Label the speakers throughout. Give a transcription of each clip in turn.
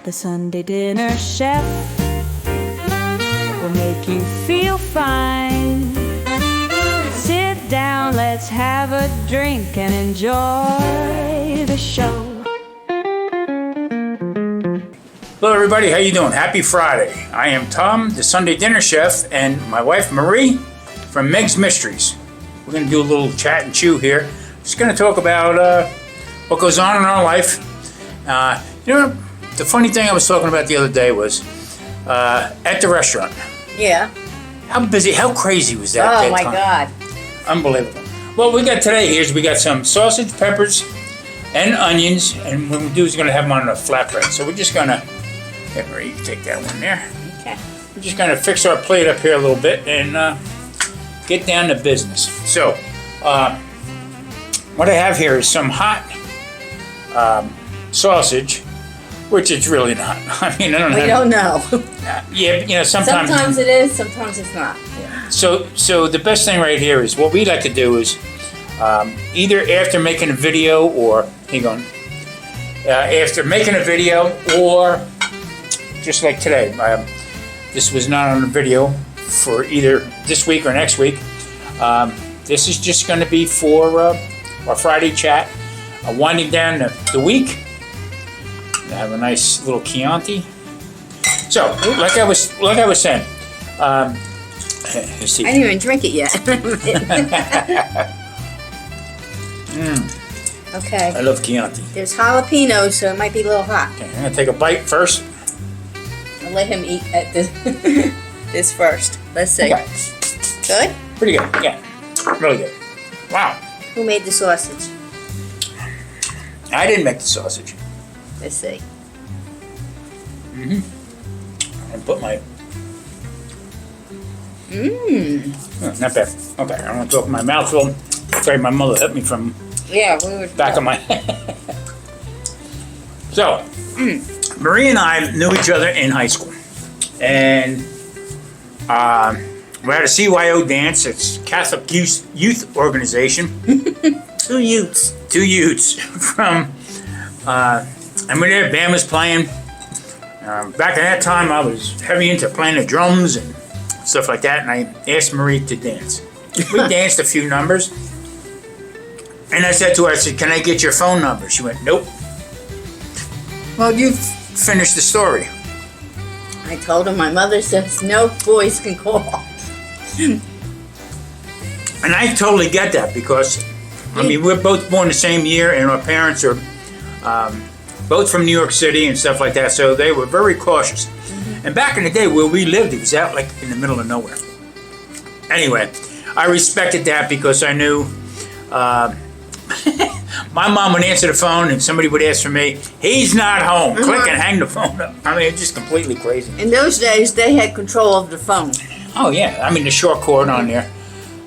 Speaker 1: The Sunday dinner chef will make you feel fine. Sit down, let's have a drink and enjoy the show.
Speaker 2: Hello everybody, how you doing? Happy Friday. I am Tom, the Sunday dinner chef, and my wife Marie from Meg's Mysteries. We're going to do a little chat and chew here. Just going to talk about what goes on in our life. The funny thing I was talking about the other day was at the restaurant.
Speaker 3: Yeah.
Speaker 2: How busy, how crazy was that?
Speaker 3: Oh my God.
Speaker 2: Unbelievable. Well, we got today here is we got some sausage, peppers, and onions, and what we do is going to have them on a flatbread. So we're just going to, Marie, you take that one there.
Speaker 3: Okay.
Speaker 2: We're just going to fix our plate up here a little bit and get down to business. So, what I have here is some hot sausage, which it's really not. I mean, I don't know.
Speaker 3: We don't know.
Speaker 2: Yeah, sometimes.
Speaker 3: Sometimes it is, sometimes it's not.
Speaker 2: Yeah. So the best thing right here is what we like to do is either after making a video or, after making a video or just like today. This was not on a video for either this week or next week. This is just going to be for our Friday chat, winding down the week. I have a nice little Chianti. So, like I was saying, let's see.
Speaker 3: I didn't even drink it yet. Okay.
Speaker 2: I love Chianti.
Speaker 3: There's jalapenos, so it might be a little hot.
Speaker 2: Okay, I'm gonna take a bite first.
Speaker 3: I'll let him eat at this first. Let's see.
Speaker 2: Okay.
Speaker 3: Good?
Speaker 2: Pretty good. Yeah, really good. Wow.
Speaker 3: Who made the sausage?
Speaker 2: I didn't make the sausage.
Speaker 3: Let's see.
Speaker 2: I put my. Not bad. Okay, I don't want to talk my mouth full. Afraid my mother hit me from
Speaker 3: Yeah, we were
Speaker 2: back of my head. So, Marie and I knew each other in high school, and we're at a CYO dance. It's Catholic Youth Organization.
Speaker 3: two youths.
Speaker 2: Two youths from. And we're there, band was playing. Back at that time, I was heavy into playing the drums and stuff like that, and I asked Marie to dance. We danced a few numbers, and I said to her, I said, "Can I get your phone number?" She went, "Nope." Well, you finished the story.
Speaker 3: I told him my mother says no boys can call.
Speaker 2: And I totally get that because, I mean, we're both born the same year, and our parents are both from New York City and stuff like that, so they were very cautious. And back in the day where we lived, it was out like in the middle of nowhere. Anyway, I respected that because I knew my mom would answer the phone and somebody would ask for me, "He's not home." Click and hang the phone up. I mean, it's just completely crazy.
Speaker 3: In those days, they had control of the phone.
Speaker 2: Oh yeah, I mean the short cord on there.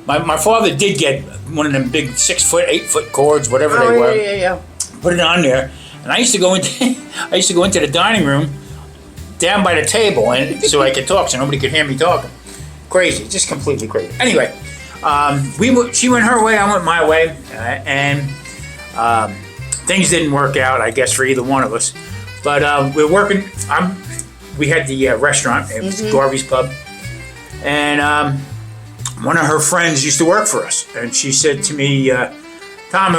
Speaker 2: My father did get one of them big 6 foot, 8 foot cords, whatever they were.
Speaker 3: Yeah.
Speaker 2: Put it on there. And I used to go into the dining room down by the table, and so I could talk, so nobody could hear me talking. Crazy, just completely crazy. Anyway, she went her way, I went my way, and things didn't work out, I guess, for either one of us. But we're working. We had the restaurant. It was Garvey's Pub, and one of her friends used to work for us, and she said to me, "Tom,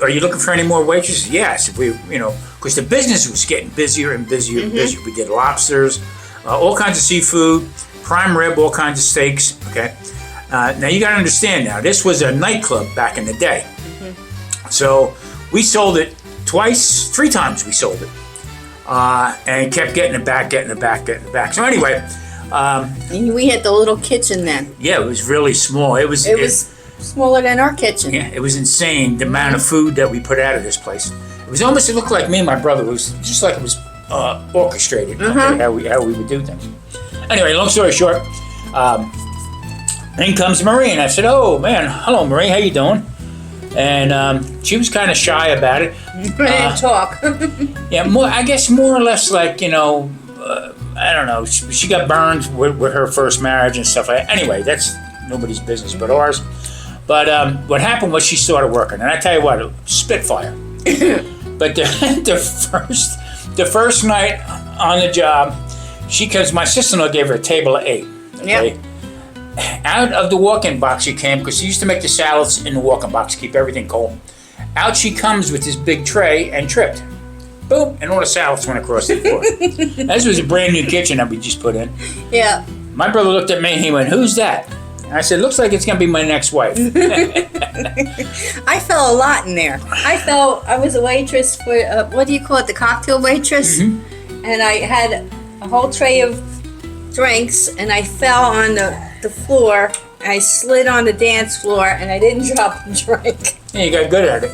Speaker 2: are you looking for any more waitresses?" Yes, because the business was getting busier and busier and busier. We did lobsters, all kinds of seafood, prime rib, all kinds of steaks. Okay, now you got to understand. Now this was a nightclub back in the day, so we sold it three times. We sold it, and kept getting it back. So anyway,
Speaker 3: and we had the little kitchen then.
Speaker 2: Yeah, it was really small. It was
Speaker 3: smaller than our kitchen.
Speaker 2: Yeah, it was insane the amount of food that we put out of this place. It looked like me and my brother. It was just like it was orchestrated, okay, how we would do things. Anyway, long story short, in comes Marie, and I said, "Oh man, hello Marie, how you doing?" And she was kind of shy about it.
Speaker 3: We didn't talk.
Speaker 2: Yeah, I guess more or less like, I don't know, she got burned with her first marriage and stuff like that. Anyway, that's nobody's business but ours. But what happened was she started working, and I tell you what, Spitfire. But the the first night on the job, my sister-in-law gave her a table of 8. Okay.
Speaker 3: Yep.
Speaker 2: Out of the walk-in box she came, because she used to make the salads in the walk-in box, keep everything cold. Out she comes with this big tray and tripped. Boom, and all the salads went across the floor. This was a brand new kitchen that we just put in.
Speaker 3: Yeah.
Speaker 2: My brother looked at me and he went, "Who's that?" And I said, "Looks like it's going to be my next wife."
Speaker 3: I fell a lot in there. I was a waitress for, what do you call it, the cocktail waitress?
Speaker 2: Mm-hmm.
Speaker 3: And I had a whole tray of drinks, and I fell on the floor. I slid on the dance floor, and I didn't drop the drink.
Speaker 2: Yeah, you got good at it.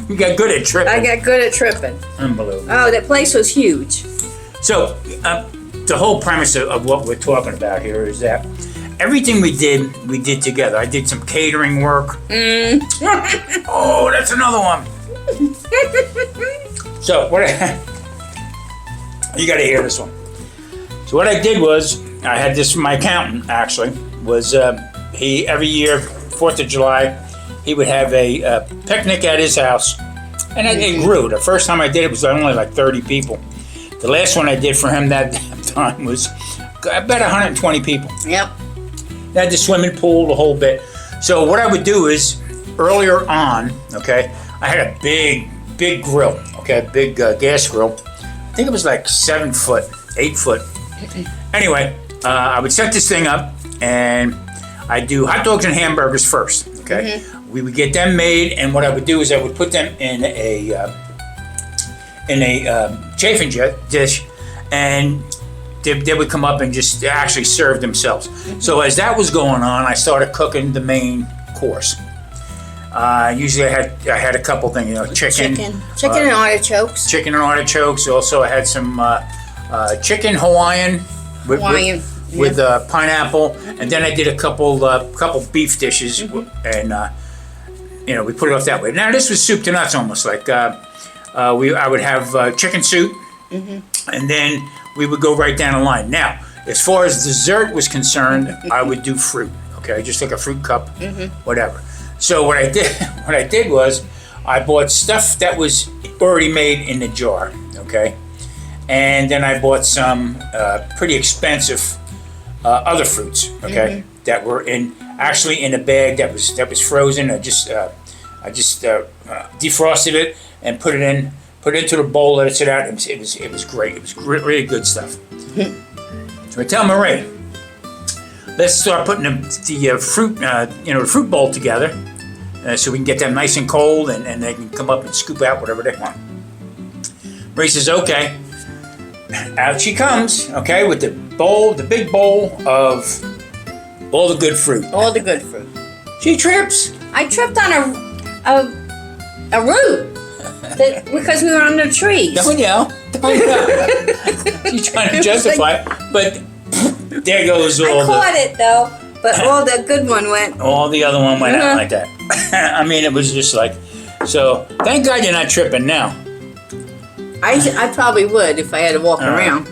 Speaker 2: You got good at tripping.
Speaker 3: I got good at tripping.
Speaker 2: Unbelievable.
Speaker 3: Oh, that place was huge.
Speaker 2: So, the whole premise of what we're talking about here is that everything we did together. I did some catering work. Oh, that's another one. So, you got to hear this one. So what I did was, I had this from my accountant, actually, was he, every year, 4th of July, he would have a picnic at his house, and it grew. The first time I did it was only like 30 people. The last one I did for him that time was about 120 people.
Speaker 3: Yep.
Speaker 2: They had the swimming pool, the whole bit. So what I would do is, earlier on, okay, I had a big grill, okay, a big gas grill. I think it was like 7 foot, 8 foot. Anyway, I would set this thing up, and I'd do hot dogs and hamburgers first. Okay, we would get them made, and what I would do is I would put them in a chafing dish, and they would come up and just actually serve themselves. So as that was going on, I started cooking the main course. Usually I had a couple things, chicken
Speaker 3: and artichokes.
Speaker 2: Chicken and artichokes. Also, I had some chicken Hawaiian with pineapple, and then I did a couple beef dishes, and we put it off that way. Now this was soup to nuts, almost like I would have chicken soup, and then we would go right down the line. Now, as far as dessert was concerned, I would do fruit. Okay, just like a fruit cup, whatever. So what I did was I bought stuff that was already made in the jar. Okay. And then I bought some pretty expensive other fruits, okay, that were actually in a bag that was frozen. I just defrosted it and put it into the bowl, let it sit out. It was great. It was really good stuff. So I tell Marie, let's start putting the fruit bowl together, so we can get them nice and cold, and they can come up and scoop out whatever they want. Marie says, "Okay." Out she comes, okay, with the big bowl of all the good fruit.
Speaker 3: All the good fruit.
Speaker 2: She trips.
Speaker 3: I tripped on a root because we were under the trees.
Speaker 2: Don't yell. She's trying to justify it, but there goes all
Speaker 3: I caught it though, but all the good one went.
Speaker 2: All the other one went out like that. I mean, it was just like, so thank God you're not tripping now.
Speaker 3: I probably would if I had to walk around.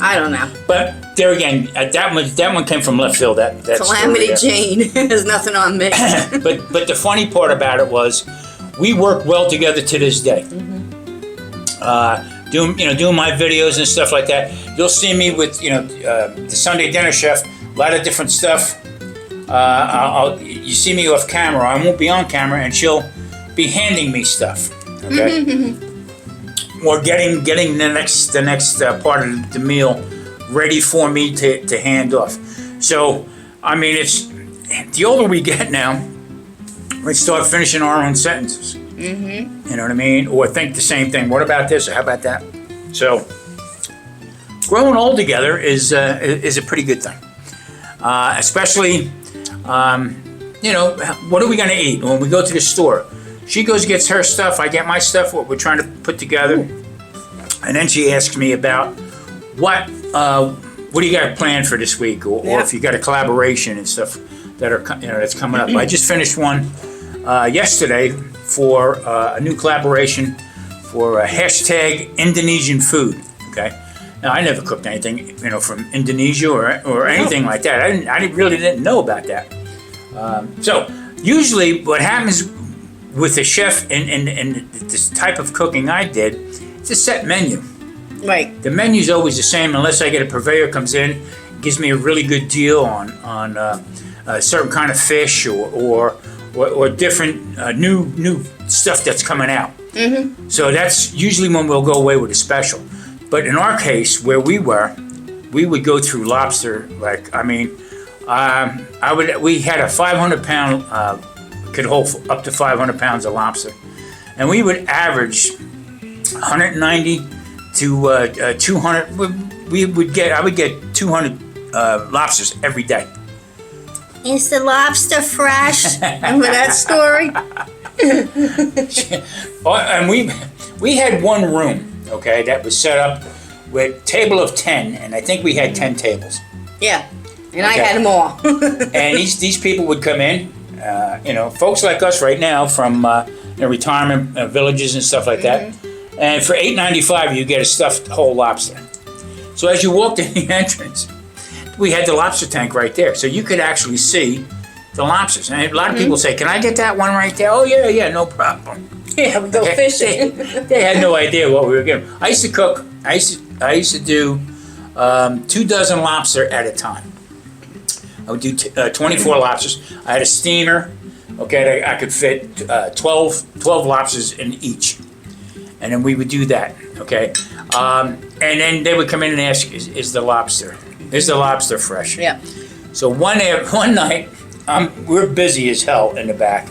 Speaker 3: I don't know.
Speaker 2: But there again, that one came from left field. That
Speaker 3: Calamity Jane has nothing on me.
Speaker 2: but the funny part about it was, we work well together to this day. Doing my videos and stuff like that. You'll see me with the Sunday Dinner Chef. A lot of different stuff. You see me off camera. I won't be on camera, and she'll be handing me stuff. Okay. Or getting the next part of the meal ready for me to hand off. So, I mean, it's the older we get now, we start finishing our own sentences. You know what I mean? Or think the same thing. What about this? Or how about that? So, growing old together is a pretty good thing. Especially, what are we going to eat when we go to the store? She goes gets her stuff, I get my stuff, what we're trying to put together. And then she asks me about what do you got planned for this week, or if you got a collaboration and stuff that's coming up. I just finished one yesterday for a new collaboration for a hashtag Indonesian food. Okay, now I never cooked anything from Indonesia or anything like that. I really didn't know about that. So usually what happens with the chef and this type of cooking I did it's a set menu.
Speaker 3: Right.
Speaker 2: The menu's always the same unless I get a purveyor comes in, gives me a really good deal on a certain kind of fish or different new stuff that's coming out. Mm-hmm. So that's usually when we'll go away with a special. But in our case, where we were, we would go through lobster. We had a 500-pound, could hold up to 500 pounds of lobster, and we would average 190 to 200. I would get 200 lobsters every day.
Speaker 3: Is the lobster fresh? Remember that story?
Speaker 2: And we had one room, okay, that was set up with table of 10, and I think we had 10 tables.
Speaker 3: Yeah, and I had them all.
Speaker 2: And these people would come in, folks like us right now from retirement villages and stuff like that. And for $8.95, you get a stuffed whole lobster. So as you walked in the entrance, we had the lobster tank right there, so you could actually see the lobsters. And a lot of people say, "Can I get that one right there?" Oh yeah, no problem.
Speaker 3: Yeah, we go fishing.
Speaker 2: They had no idea what we were getting. I used to cook. I used to do 2 dozen lobster at a time. I would do 24 lobsters. I had a steamer. Okay, I could fit 12 lobsters in each, and then we would do that. Okay, and then they would come in and ask, "Is the lobster fresh?"
Speaker 3: Yeah.
Speaker 2: So one night, we're busy as hell in the back,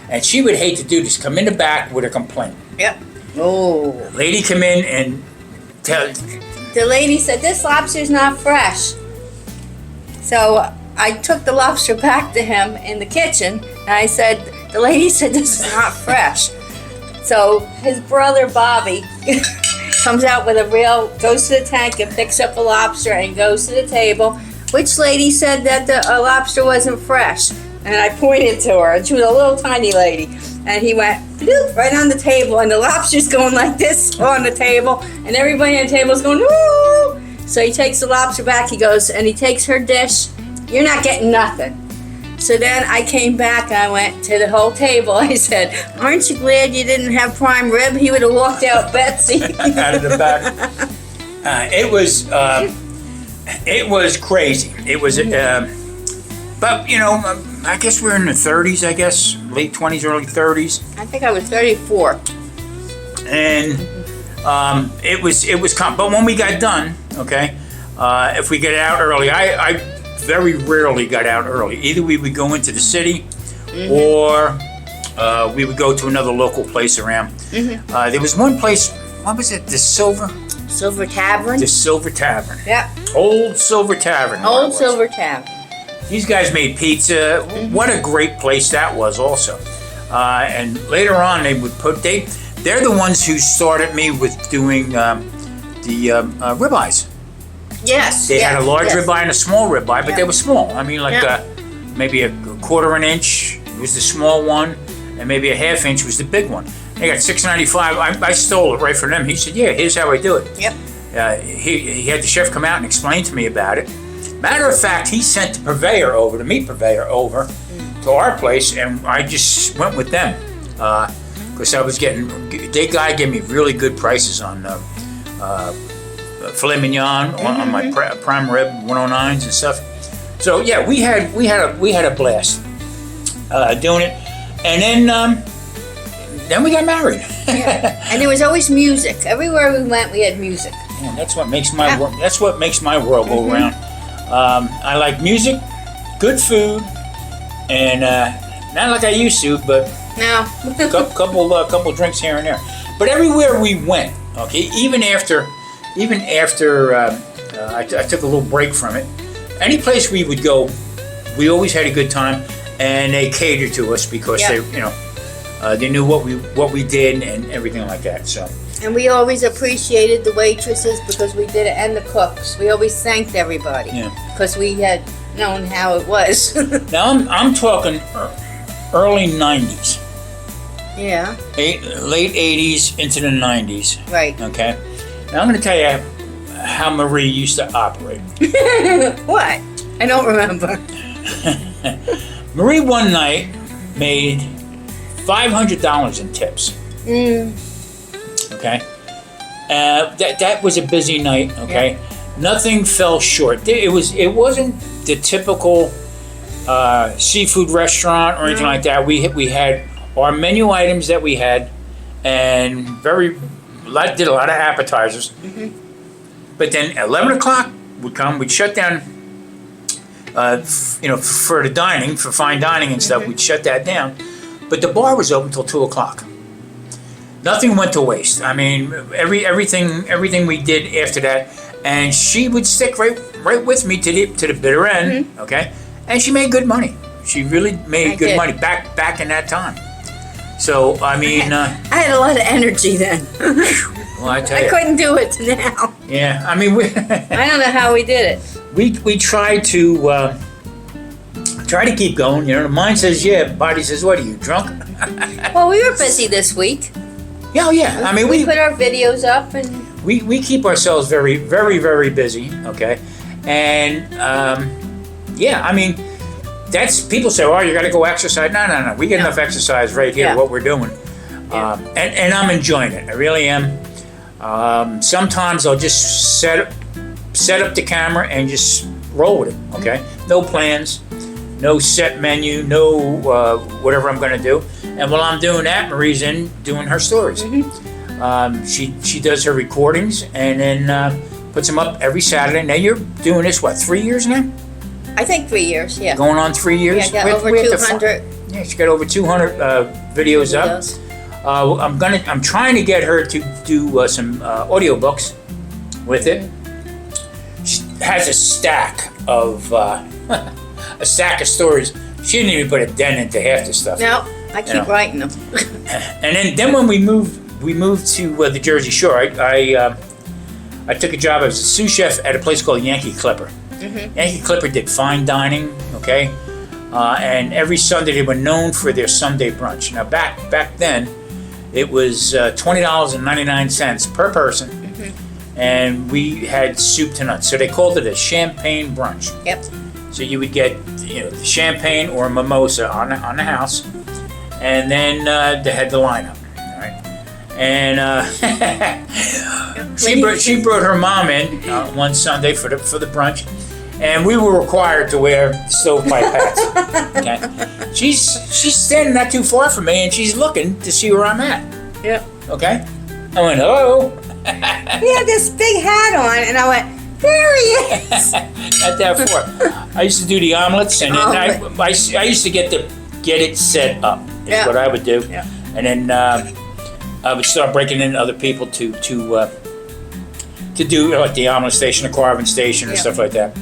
Speaker 2: and she would hate to do this. Come in the back with a complaint.
Speaker 3: Yep. Oh.
Speaker 2: Lady come in and tell.
Speaker 3: The lady said, "This lobster's not fresh." So I took the lobster back to him in the kitchen, and I said, "The lady said this is not fresh." So his brother Bobby comes out with goes to the tank and picks up a lobster and goes to the table. Which lady said that the lobster wasn't fresh? And I pointed to her, and she was a little tiny lady. And he went bloop, right on the table, and the lobster's going like this on the table, and everybody on the table is going, "Woo!" So he takes the lobster back, he goes, and he takes her dish. "You're not getting nothing." So then I came back and I went to the whole table. I said, "Aren't you glad you didn't have prime rib?" He would have walked out Betsy.
Speaker 2: Out of the back. It was crazy. It was, but I guess we're in the 30s. I guess late 20s, early 30s.
Speaker 3: I think I was 34.
Speaker 2: And it was. But when we got done, okay, if we get out early, I very rarely got out early. Either we would go into the city, or we would go to another local place around. There was one place. What was it? The Silver
Speaker 3: Tavern?
Speaker 2: The Silver Tavern.
Speaker 3: Yep.
Speaker 2: Old Silver Tavern.
Speaker 3: Old Silver Tavern.
Speaker 2: These guys made pizza. What a great place that was also. And later on they're the ones who started me with doing the ribeyes.
Speaker 3: Yes.
Speaker 2: They had a large ribeye and a small ribeye, but they were small. I mean, maybe a quarter an inch was the small one, and maybe a half inch was the big one. They got $6.95. I stole it right from them. He said, "Yeah, here's how I do it."
Speaker 3: Yep.
Speaker 2: He had the chef come out and explain to me about it. Matter of fact, he sent the meat purveyor over to our place, and I just went with them because I was the guy gave me really good prices on filet mignon, on my prime rib 109s and stuff. So yeah, we had a blast doing it, and then we got married.
Speaker 3: Yeah. And there was always music. Everywhere we went, we had music.
Speaker 2: Yeah, that's what makes my world go around. I like music, good food, and not like I used to, but
Speaker 3: no.
Speaker 2: couple drinks here and there. But everywhere we went, okay, even after I took a little break from it. Any place we would go, we always had a good time, and they catered to us because they knew what we did and everything like that. So.
Speaker 3: And we always appreciated the waitresses because we did it, and the cooks. We always thanked everybody because we had known how it was.
Speaker 2: Now I'm talking early 90s.
Speaker 3: Yeah.
Speaker 2: Late 80s into the 90s.
Speaker 3: Right.
Speaker 2: Okay. Now I'm going to tell you how Marie used to operate.
Speaker 3: What? I don't remember.
Speaker 2: Marie one night made $500 in tips. Okay. That was a busy night. Okay, nothing fell short. It wasn't the typical seafood restaurant or anything like that. We had our menu items that we had, and did a lot of appetizers. But then 11 o'clock would come. We'd shut down. For the dining, for fine dining and stuff, we'd shut that down. But the bar was open till 2 o'clock. Nothing went to waste. I mean, everything we did after that, and she would stick right with me to the bitter end. Okay, and she made good money. She really made good money back in that time. So I mean,
Speaker 3: I had a lot of energy then.
Speaker 2: Well, I tell you,
Speaker 3: I couldn't do it now.
Speaker 2: Yeah, I mean,
Speaker 3: I don't know how we did it.
Speaker 2: We tried to keep going. You know, the mind says yeah, body says what? Are you drunk?
Speaker 3: Well, we were busy this week.
Speaker 2: Yeah. I mean,
Speaker 3: we put our videos up and
Speaker 2: we keep ourselves very, very, very busy. Okay, and I mean, that's people say, oh, you got to go exercise. No. We get enough exercise right here. What we're doing, and I'm enjoying it. I really am. Sometimes I'll just set up the camera and just roll with it. Okay, no plans, no set menu, no whatever I'm going to do. And while I'm doing that, Marie's in doing her stories. She does her recordings and then puts them up every Saturday. Now you're doing this 3 years now?
Speaker 3: I think 3 years. Yeah.
Speaker 2: Going on 3 years.
Speaker 3: Yeah, I got over 200.
Speaker 2: Yeah, she got over 200 videos up. I'm trying to get her to do some audiobooks with it. She has a stack of stories. She didn't even put a dent into half the stuff.
Speaker 3: No, I keep writing them.
Speaker 2: And then when we moved to the Jersey Shore, I took a job as a sous chef at a place called Yankee Clipper. Yankee Clipper did fine dining, okay, and every Sunday they were known for their Sunday brunch. Now back then, it was $20.99 per person, and we had soup to nuts. So they called it a champagne brunch.
Speaker 3: Yep.
Speaker 2: So you would get the champagne or a mimosa on the house, and then they had the lineup. All right, and she brought her mom in one Sunday for the brunch. And we were required to wear stovepipe hats. Okay, she's standing not too far from me, and she's looking to see where I'm at.
Speaker 3: Yep.
Speaker 2: Okay, I went hello.
Speaker 3: He had this big hat on, and I went, there he is.
Speaker 2: Not that far. I used to do the omelets, and then I used to get it set up. Is what I would do, and then I would start breaking in other people to do like the omelet station, the carving station, or stuff like that.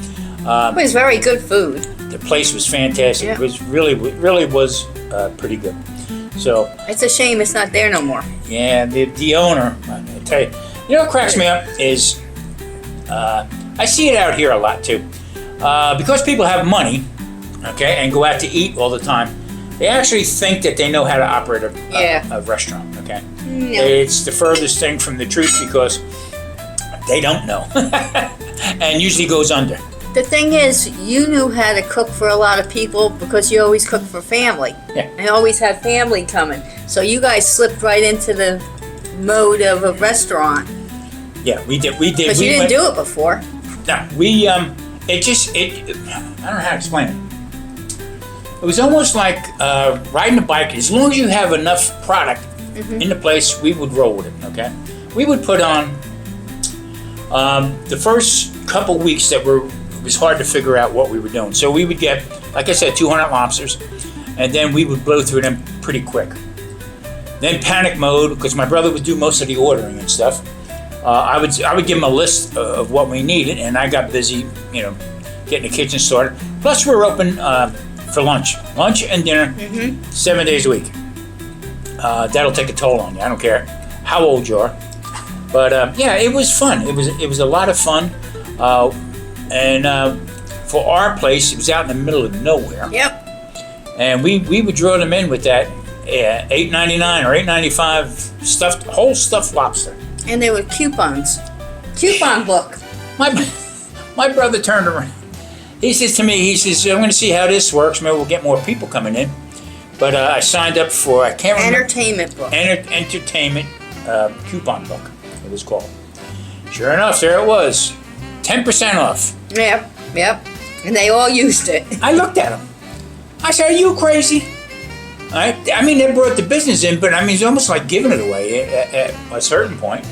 Speaker 3: It was very good food.
Speaker 2: The place was fantastic. It was really was pretty good. So
Speaker 3: it's a shame it's not there no more.
Speaker 2: Yeah, the owner, I tell you, what cracks me up is I see it out here a lot too. Because people have money, okay, and go out to eat all the time, they actually think that they know how to operate a restaurant. Okay, it's the furthest thing from the truth because they don't know, and usually goes under.
Speaker 3: The thing is, you knew how to cook for a lot of people because you always cooked for family.
Speaker 2: Yeah.
Speaker 3: And always had family coming. So you guys slipped right into the mode of a restaurant.
Speaker 2: Yeah, we did.
Speaker 3: Because you didn't do it before.
Speaker 2: No, I don't know how to explain it. It was almost like riding a bike. As long as you have enough product in the place, we would roll with it, okay? We would put on the first couple weeks that it was hard to figure out what we were doing. So we would get, like I said, 200 lobsters, and then we would blow through them pretty quick. Then panic mode, because my brother would do most of the ordering and stuff. I would give him a list of what we needed, and I got busy, getting the kitchen started. Plus, we're open for lunch and dinner, 7 days a week. That'll take a toll on you. I don't care how old you are, but it was fun. It was a lot of fun. And for our place, it was out in the middle of nowhere.
Speaker 3: Yep.
Speaker 2: And we would draw them in with that $8.99 or $8.95 whole stuffed lobster.
Speaker 3: And there were coupons. Coupon book.
Speaker 2: My brother turned around. He says to me, I'm going to see how this works. Maybe we'll get more people coming in. But I signed up for, I can't remember.
Speaker 3: Entertainment book.
Speaker 2: Entertainment coupon book, it was called. Sure enough, there it was. 10% off.
Speaker 3: Yep, yep. And they all used it.
Speaker 2: I looked at them. I said, are you crazy? I mean, they brought the business in, but I mean, it's almost like giving it away at a certain point.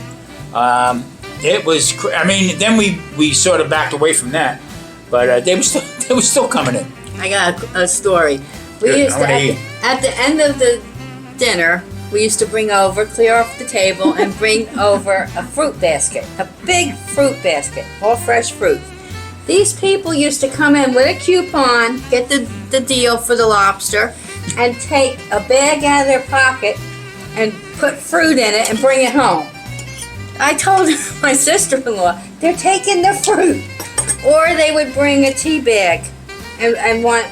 Speaker 2: It was, I mean, then we sort of backed away from that, but they were still coming in.
Speaker 3: I got a story. We
Speaker 2: Good,
Speaker 3: used
Speaker 2: I
Speaker 3: to,
Speaker 2: wanna hear.
Speaker 3: at the end of the dinner, we used to clear off the table and bring over a fruit basket, a big fruit basket, all fresh fruit. These people used to come in with a coupon, get the deal for the lobster, and take a bag out of their pocket and put fruit in it and bring it home. I told my sister-in-law, they're taking the fruit. Or they would bring a tea bag and want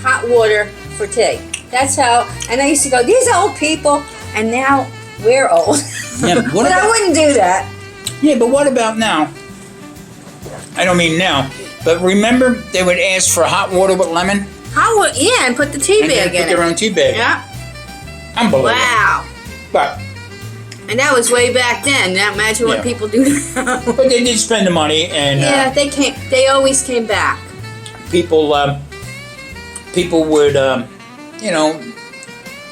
Speaker 3: hot water for tea. That's how, and I used to go, these old people, and now we're old.
Speaker 2: Yeah, but what
Speaker 3: But I
Speaker 2: about-
Speaker 3: wouldn't do that.
Speaker 2: Yeah, but what about now? I don't mean now, but remember they would ask for hot water with lemon?
Speaker 3: How would, yeah, and put the tea
Speaker 2: And
Speaker 3: bag
Speaker 2: they put
Speaker 3: in
Speaker 2: their
Speaker 3: it.
Speaker 2: own tea bag.
Speaker 3: Yeah.
Speaker 2: Unbelievable.
Speaker 3: Wow.
Speaker 2: But
Speaker 3: And that was way back then. Now imagine what
Speaker 2: Yeah.
Speaker 3: people do now.
Speaker 2: but they did spend the money, and
Speaker 3: Yeah, they always came back.
Speaker 2: people would you know,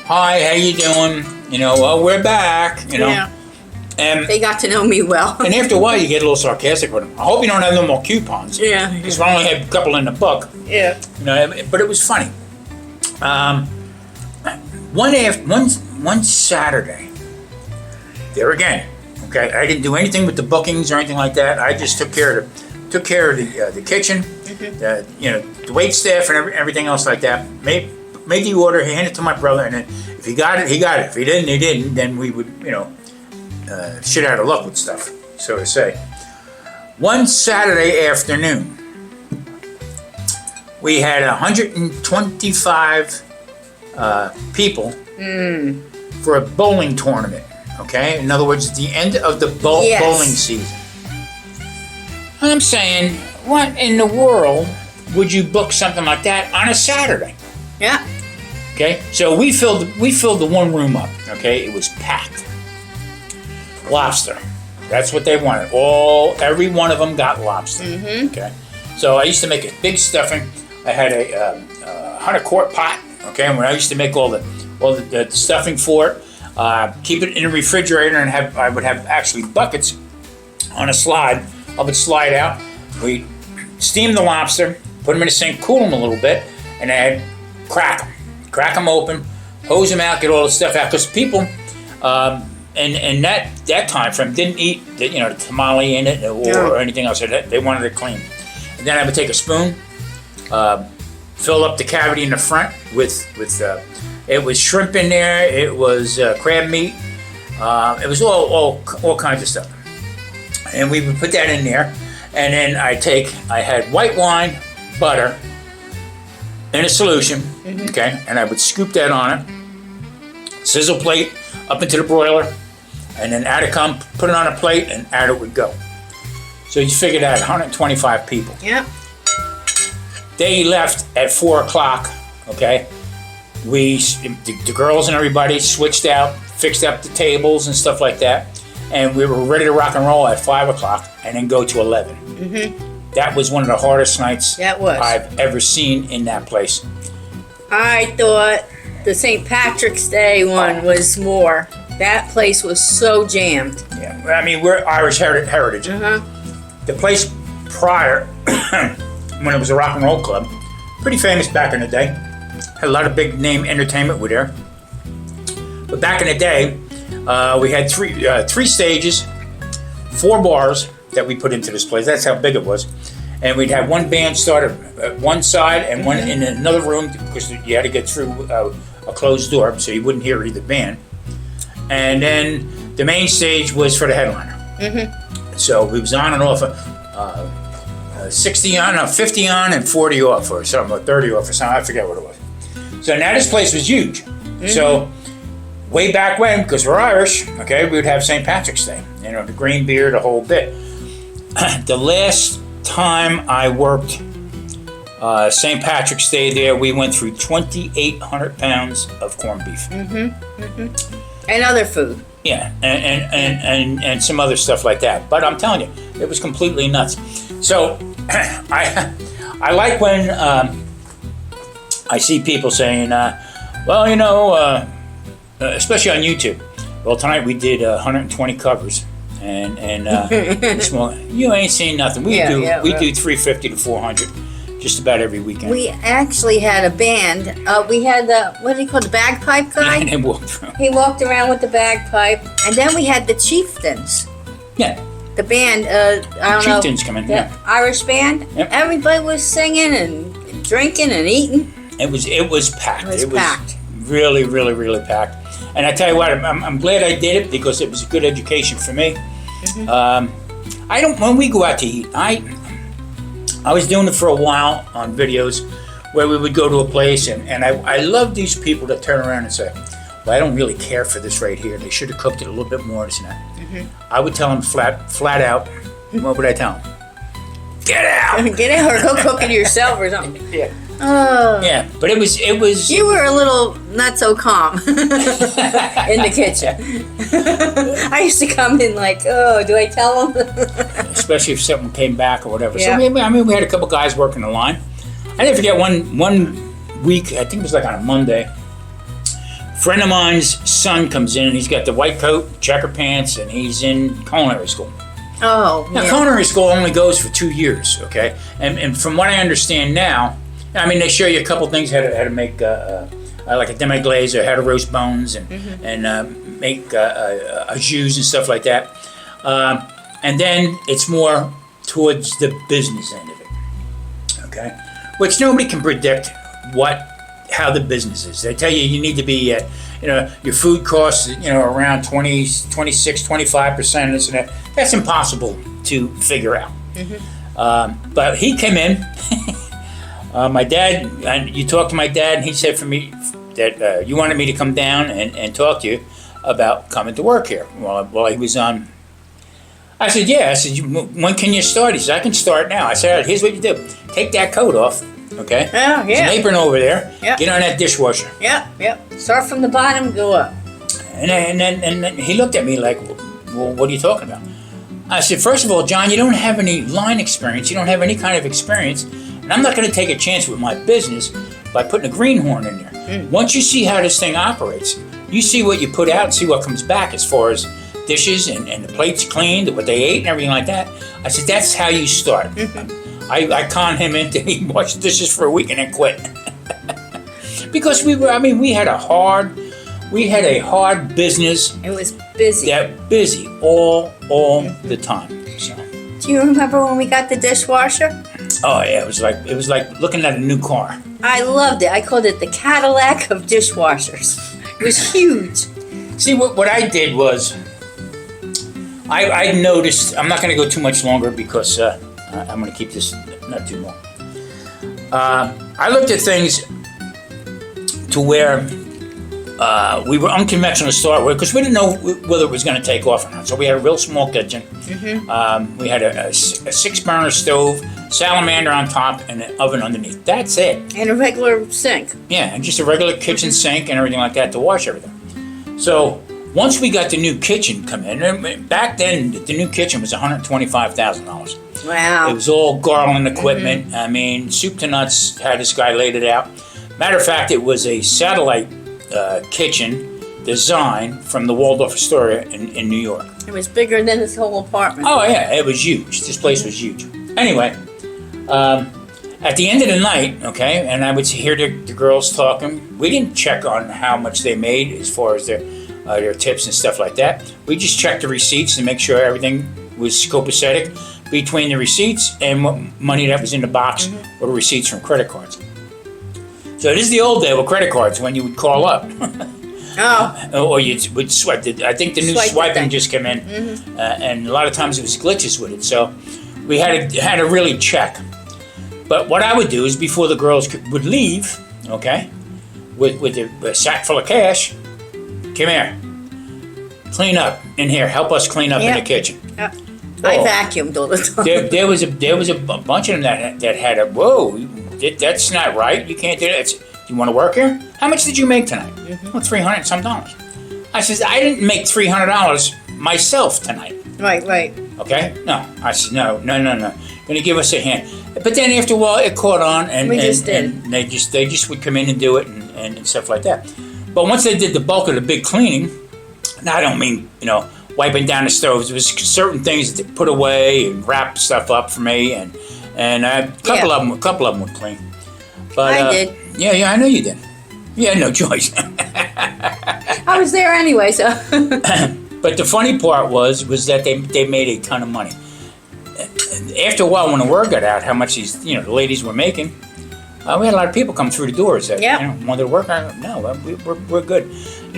Speaker 2: hi, how you doing? You know, well, we're back. You know,
Speaker 3: Yeah.
Speaker 2: and
Speaker 3: They got to know me well.
Speaker 2: and after a while you get a little sarcastic with them. I hope you don't have no more coupons.
Speaker 3: Yeah.
Speaker 2: Because I only had a couple in the book.
Speaker 3: Yeah.
Speaker 2: You know, but it was funny. One Saturday, there again. Okay, I didn't do anything with the bookings or anything like that. I just took care of the kitchen, the wait staff and everything else like that. Made the order, handed it to my brother, and then if he got it, he got it. If he didn't, he didn't. Then we would, shit out of luck with stuff, so to say. One Saturday afternoon, we had 125 people for a bowling tournament. Okay, in other words, the end of the
Speaker 3: Yes.
Speaker 2: bowling season. I'm saying, what in the world would you book something like that on a Saturday?
Speaker 3: Yeah.
Speaker 2: Okay, so we filled the one room up. Okay, it was packed. Lobster, that's what they wanted. Every one of them got lobster. Okay, so I used to make a big stuffing. I had a 100-quart pot. Okay, and when I used to make all the stuffing for it, keep it in the refrigerator, and I would have actually buckets on a slide. I would slide out. We steam the lobster, put them in the sink, cool them a little bit, and then crack them open, hose them out, get all the stuff out. Because people, in that time frame, didn't eat the tamale in it or anything else. They wanted it clean. And then I would take a spoon, fill up the cavity in the front with it was shrimp in there. It was crab meat. It was all kinds of stuff. And we would put that in there, and then I had white wine, butter, in a solution, okay, and I would scoop that on it, sizzle plate up into the broiler, and then add put it on a plate, and out it would go. So you figure that 125 people.
Speaker 3: Yep.
Speaker 2: They left at 4 o'clock, okay. The girls and everybody switched out, fixed up the tables and stuff like that, and we were ready to rock and roll at 5 o'clock and then go to 11. That was one of the hardest nights
Speaker 3: That was.
Speaker 2: I've ever seen in that place.
Speaker 3: I thought the St. Patrick's Day one was more. That place was so jammed.
Speaker 2: Yeah, I mean, we're Irish heritage. The place prior, when it was a rock and roll club, pretty famous back in the day. Had a lot of big name entertainment with there. But back in the day, we had three stages, 4 bars that we put into this place. That's how big it was. And we'd have one band start at one side and one in another room, because you had to get through a closed door so you wouldn't hear either band. And then the main stage was for the headliner. So we was on and off, 50 on and 40 off or something, or 30 off or something. I forget what it was. So now this place was huge. So way back when, because we're Irish, okay, we would have St. Patrick's Day. The green beer, the whole bit. The last time I worked St. Patrick's Day there, we went through 2,800 pounds of corned beef.
Speaker 3: And other food.
Speaker 2: Yeah, and some other stuff like that. But I'm telling you, it was completely nuts. So I like when I see people saying, well, you know, especially on YouTube. Well, tonight we did 120 covers, and small. You ain't seen nothing. We do 350 to 400, just about every weekend.
Speaker 3: We actually had a band. We had the, what do you call the bagpipe guy?
Speaker 2: And they walked around.
Speaker 3: He walked around with the bagpipe, and then we had the chieftains.
Speaker 2: Yeah.
Speaker 3: The band, I don't know.
Speaker 2: Chieftains come in.
Speaker 3: The
Speaker 2: Yeah.
Speaker 3: Irish band.
Speaker 2: Yep.
Speaker 3: Everybody was singing and drinking and eating.
Speaker 2: It was packed.
Speaker 3: It was packed.
Speaker 2: Really, really, really packed. And I tell you what, I'm glad I did it because it was a good education for me. When we go out to eat, I was doing it for a while on videos where we would go to a place and I love these people that turn around and say, well, I don't really care for this right here. They should have cooked it a little bit more, this and that. I would tell them flat out, what would I tell them? Get out!
Speaker 3: Get out or go cook it yourself or something.
Speaker 2: Yeah.
Speaker 3: Oh.
Speaker 2: Yeah, but it was.
Speaker 3: You were a little not so calm in the kitchen. I used to come in like, oh, do I tell them?
Speaker 2: Especially if something came back or whatever.
Speaker 3: Yeah.
Speaker 2: So we had a couple guys working the line. I didn't forget one week. I think it was like on a Monday. A friend of mine's son comes in and he's got the white coat, checker pants, and he's in culinary school.
Speaker 3: Oh.
Speaker 2: Now, culinary school only goes for 2 years, okay? And from what I understand now, I mean, they show you a couple things how to make like a demi-glaze or how to roast bones and make a jus and stuff like that. And then it's more towards the business end of it, okay? Which nobody can predict how the business is. They tell you need to be, your food costs, around 20, 26, 25%, this and that. That's impossible to figure out. But he came in. My dad, you talked to my dad, and he said for me that you wanted me to come down and talk to you about coming to work here while he was on. I said, yeah. I said, when can you start? He said, I can start now. I said, all right, here's what you do. Take that coat off, okay?
Speaker 3: Yeah.
Speaker 2: There's an apron over there.
Speaker 3: Yeah.
Speaker 2: Get on that dishwasher.
Speaker 3: Yeah. Start from the bottom, go up.
Speaker 2: And then he looked at me like, well, what are you talking about? I said, first of all, John, you don't have any line experience. You don't have any kind of experience. And I'm not going to take a chance with my business by putting a greenhorn in there. Once you see how this thing operates, you see what you put out and see what comes back as far as dishes and the plates cleaned, what they ate and everything like that. I said, that's how you start. I conned him into he washed dishes for a week and then quit. Because we had a hard business.
Speaker 3: It was busy.
Speaker 2: That busy all the time. So.
Speaker 3: Do you remember when we got the dishwasher?
Speaker 2: Oh yeah, it was like looking at a new car.
Speaker 3: I loved it. I called it the Cadillac of dishwashers. It was huge.
Speaker 2: See, what I did was, I noticed. I'm not going to go too much longer because I'm going to keep this not too long. I looked at things to where we were unconventional to start with because we didn't know whether it was going to take off or not. So we had a real small kitchen. We had a 6-burner stove, salamander on top, and an oven underneath. That's it.
Speaker 3: And a regular sink.
Speaker 2: Yeah, and just a regular kitchen sink and everything like that to wash everything. So once we got the new kitchen come in, and back then the new kitchen was $125,000.
Speaker 3: Wow.
Speaker 2: It was all garland equipment. I mean, soup to nuts, how this guy laid it out. Matter of fact, it was a satellite kitchen design from the Waldorf Astoria in New York.
Speaker 3: It was bigger than this whole apartment.
Speaker 2: Oh yeah, it was huge. This place was huge. Anyway, at the end of the night, okay, and I would hear the girls talking. We didn't check on how much they made as far as their tips and stuff like that. We just checked the receipts to make sure everything was copacetic between the receipts and what money that was in the box or the receipts from credit cards. So this is the old day with credit cards when you would call up. Or you would swipe. I think the new swiping just came in, and a lot of times it was glitches with it. So we had to really check. But what I would do is before the girls would leave, okay, with a sack full of cash, come here, clean up in here, help us clean up in the kitchen.
Speaker 3: I vacuumed all the time.
Speaker 2: There was a bunch of them that had a whoa. That's not right. You can't do that. You want to work here? How much did you make tonight? Well, $300 some. I says, I didn't make $300 myself tonight.
Speaker 3: Right.
Speaker 2: Okay? No. I said, no. Gonna give us a hand. But then after a while, it caught on, and
Speaker 3: We just did.
Speaker 2: And they just would come in and do it and stuff like that. But once they did the bulk of the big cleaning, now I don't mean, wiping down the stoves. It was certain things that they put away and wrap stuff up for me, and a couple of them would clean. But
Speaker 3: I did.
Speaker 2: Yeah, I know you did. You had no choice.
Speaker 3: I was there anyway, so.
Speaker 2: But the funny part was that they made a ton of money. After a while, when the word got out how much these the ladies were making, we had a lot of people come through the doors that wanted to work. No, we're good.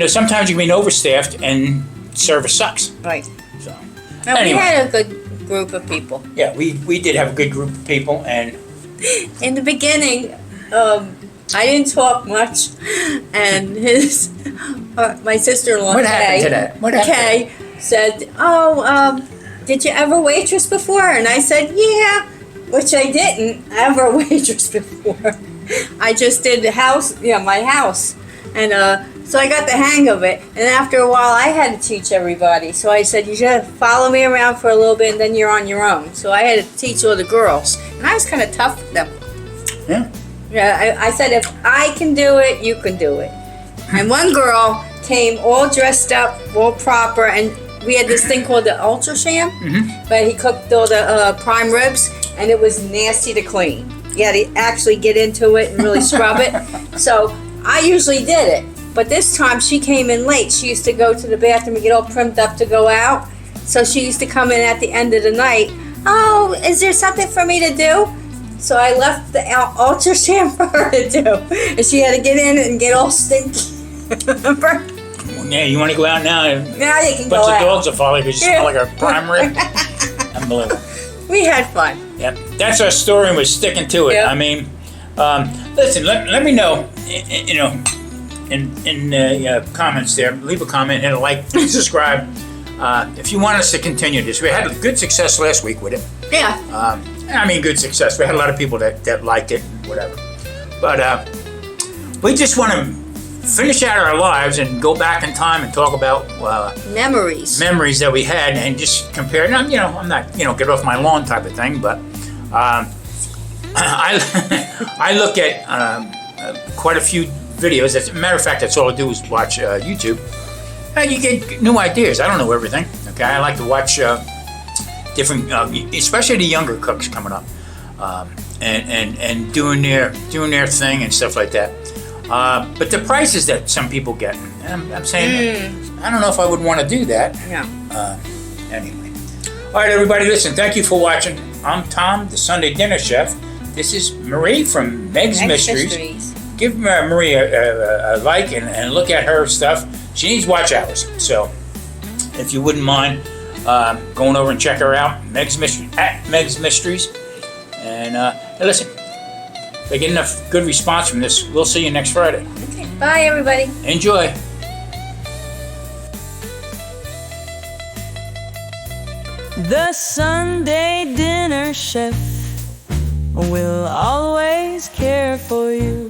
Speaker 2: Sometimes you can be overstaffed and service sucks.
Speaker 3: Right.
Speaker 2: So
Speaker 3: No,
Speaker 2: anyway.
Speaker 3: We had a good group of people.
Speaker 2: Yeah, we did have a good group of people, and
Speaker 3: In the beginning, I didn't talk much, and my sister-in-law,
Speaker 2: What happened to that? What happened?
Speaker 3: Kay, said, did you ever waitress before? And I said, yeah, which I didn't ever waitress before. I just did my house. And so I got the hang of it. And after a while, I had to teach everybody. So I said, you should follow me around for a little bit, and then you're on your own. So I had to teach all the girls. And I was kind of tough with them.
Speaker 2: yeah.
Speaker 3: Yeah, I said, if I can do it, you can do it. And one girl came all dressed up, all proper, and we had this thing called the Ultra Sham, but he cooked all the prime ribs, and it was nasty to clean. You had to actually get into it and really scrub it. So I usually did it, but this time she came in late. She used to go to the bathroom and get all primed up to go out. So she used to come in at the end of the night. Oh, is there something for me to do? So I left the Ultra Sham for her to do, and she had to get in and get all stinky. Remember?
Speaker 2: Yeah, you want to go out now?
Speaker 3: Now you can go
Speaker 2: Bunch of
Speaker 3: out.
Speaker 2: dogs will follow you because you smell like a prime rib. Unbelievable.
Speaker 3: We had fun.
Speaker 2: Yep, that's our story, and we're sticking to it.
Speaker 3: Yep.
Speaker 2: I mean, listen, let me know, in the comments there. Leave a comment, hit a like, subscribe. If you want us to continue this, we had good success last week with it.
Speaker 3: Yeah.
Speaker 2: I mean, good success. We had a lot of people that liked it, whatever. But we just want to finish out our lives and go back in time and talk about
Speaker 3: Memories.
Speaker 2: memories that we had and just compare. And I'm not get off my lawn type of thing, but I look at quite a few videos. As a matter of fact, that's all I do is watch YouTube. And you get new ideas. I don't know everything. Okay, I like to watch different, especially the younger cooks coming up, and doing their thing and stuff like that. But the prices that some people get, I'm saying, I don't know if I would want to do that.
Speaker 3: Yeah.
Speaker 2: Anyway. All right, everybody, listen, thank you for watching. I'm Tom, the Sunday Dinner Chef. This is Marie from Meg's Mysteries. Give Marie a like and look at her stuff. She needs watch hours. So if you wouldn't mind going over and check her out, Meg's Mysteries. And listen, if I get enough good response from this, we'll see you next Friday.
Speaker 3: Okay. Bye, everybody.
Speaker 2: Enjoy.
Speaker 1: The Sunday Dinner Chef will always care for you.